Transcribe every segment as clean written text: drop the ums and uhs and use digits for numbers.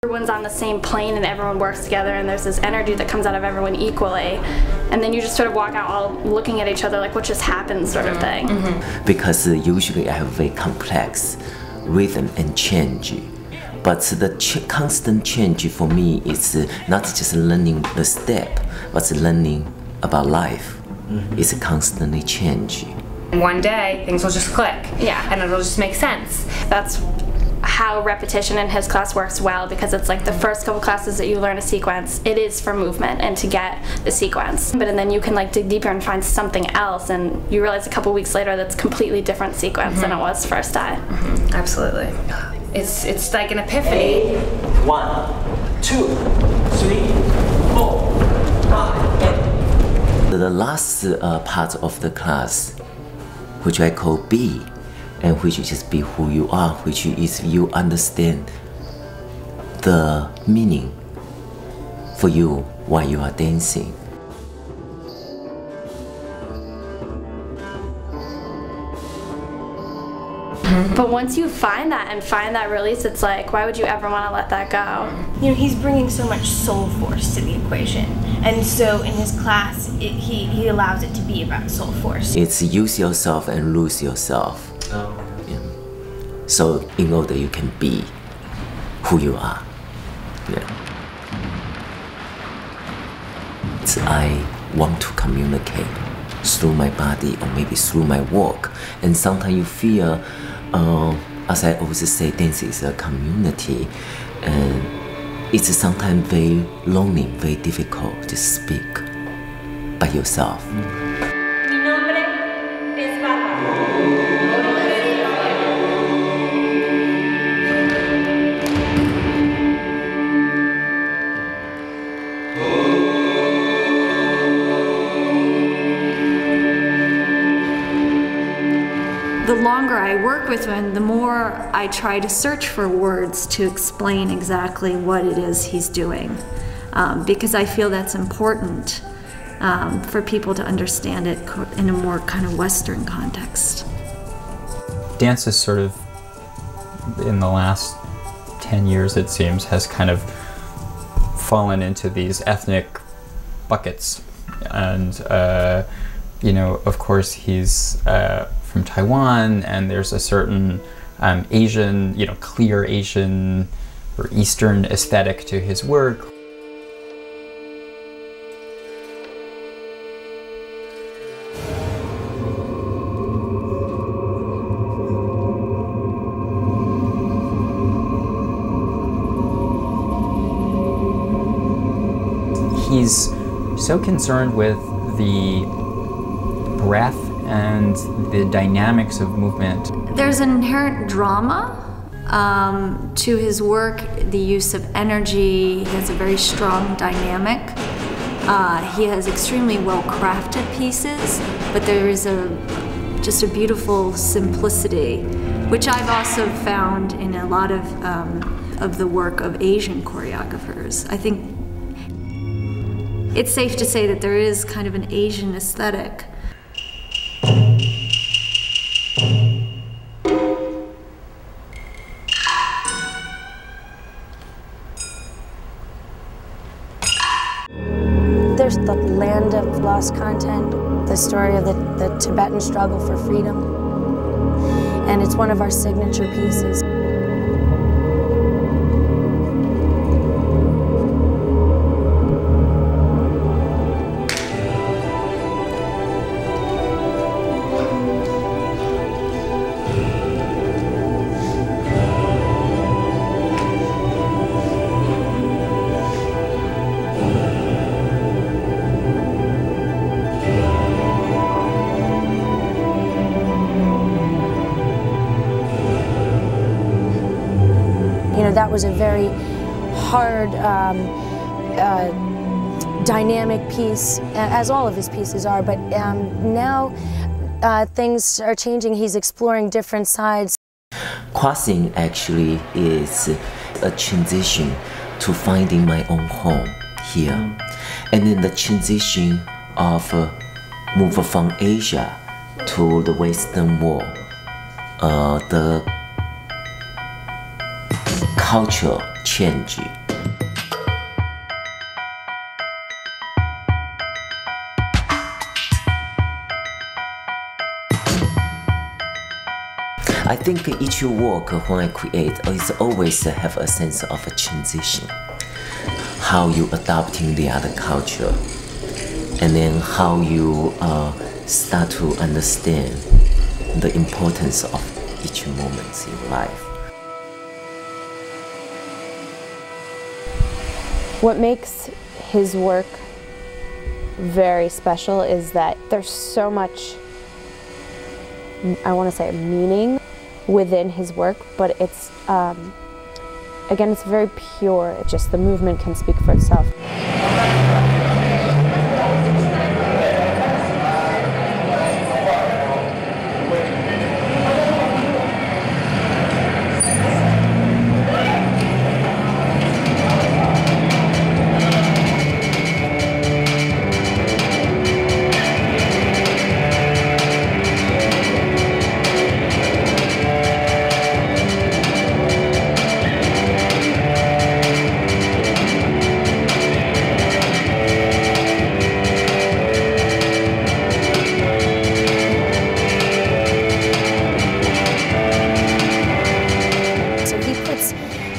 Everyone's on the same plane and everyone works together and there's this energy that comes out of everyone equally, and then you just sort of walk out all looking at each other like what just happened sort of thing. Because usually I have very complex rhythm and change, but the constant change for me is not just learning the step, but learning about life. It's constantly change. One day things will just click, and it'll just make sense. That's how repetition in his class works well, because it's like the first couple classes that you learn a sequence, it is for movement and to get the sequence. But and then you can like dig deeper and find something else, and you realize a couple weeks later that's completely different sequence than it was first time. Absolutely. It's like an epiphany. 1, 2, 3, 4, 5, 8. The last part of the class, which I call B, and which is just be who you are, which is you understand the meaning for you while you are dancing. But once you find that and find that release, it's like, why would you ever want to let that go? You know, he's bringing so much soul force to the equation, and so in his class, he allows it to be about soul force. It's use yourself and lose yourself. Yeah. So in order you can be who you are. I want to communicate through my body or maybe through my work, and sometimes you feel, as I always say, dance is a community, and it's sometimes very lonely, very difficult to speak by yourself. The longer I work with him, the more I try to search for words to explain exactly what it is he's doing, because I feel that's important for people to understand it in a more kind of Western context. Dance is sort of, in the last 10 years it seems, has kind of fallen into these ethnic buckets. And, you know, of course he's from Taiwan, and there's a certain Asian, you know, clear Asian or Eastern aesthetic to his work. He's so concerned with the breath and the dynamics of movement. There's an inherent drama to his work, the use of energy. He has a very strong dynamic. He has extremely well-crafted pieces, but there is just a beautiful simplicity, which I've also found in a lot of the work of Asian choreographers. I think it's safe to say that there is kind of an Asian aesthetic. There's the land of lost content, the story of the Tibetan struggle for freedom, and it's one of our signature pieces. You know, that was a very hard, dynamic piece, as all of his pieces are, but now things are changing. He's exploring different sides. Crossing actually is a transition to finding my own home here. And then the transition of move from Asia to the Western world, the culture change. change. I think each work when I create is always have a sense of a transition. How you adapting the other culture, and then how you start to understand the importance of each moment in life. What makes his work very special is that there's so much, I want to say, meaning within his work, but it's, again, it's very pure. It's just the movement can speak for itself.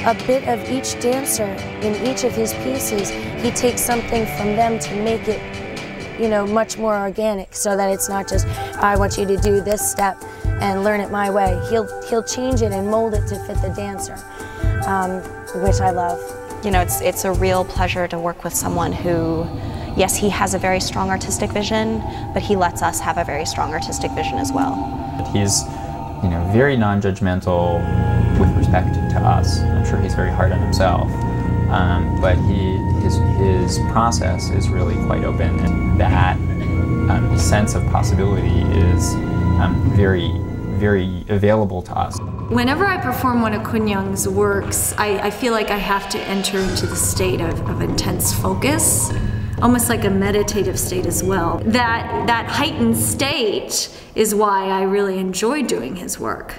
A bit of each dancer in each of his pieces. He takes something from them to make it, you know, much more organic, so that it's not just, I want you to do this step and learn it my way. He'll change it and mold it to fit the dancer, which I love. You know, it's a real pleasure to work with someone who, yes, he has a very strong artistic vision, but he lets us have a very strong artistic vision as well. He's, you know, very non-judgmental with respect to us. I'm sure he's very hard on himself, but his process is really quite open, and that sense of possibility is very, very available to us. Whenever I perform one of Kun-Yang's works, I feel like I have to enter into the state of intense focus, almost like a meditative state as well. That heightened state is why I really enjoy doing his work.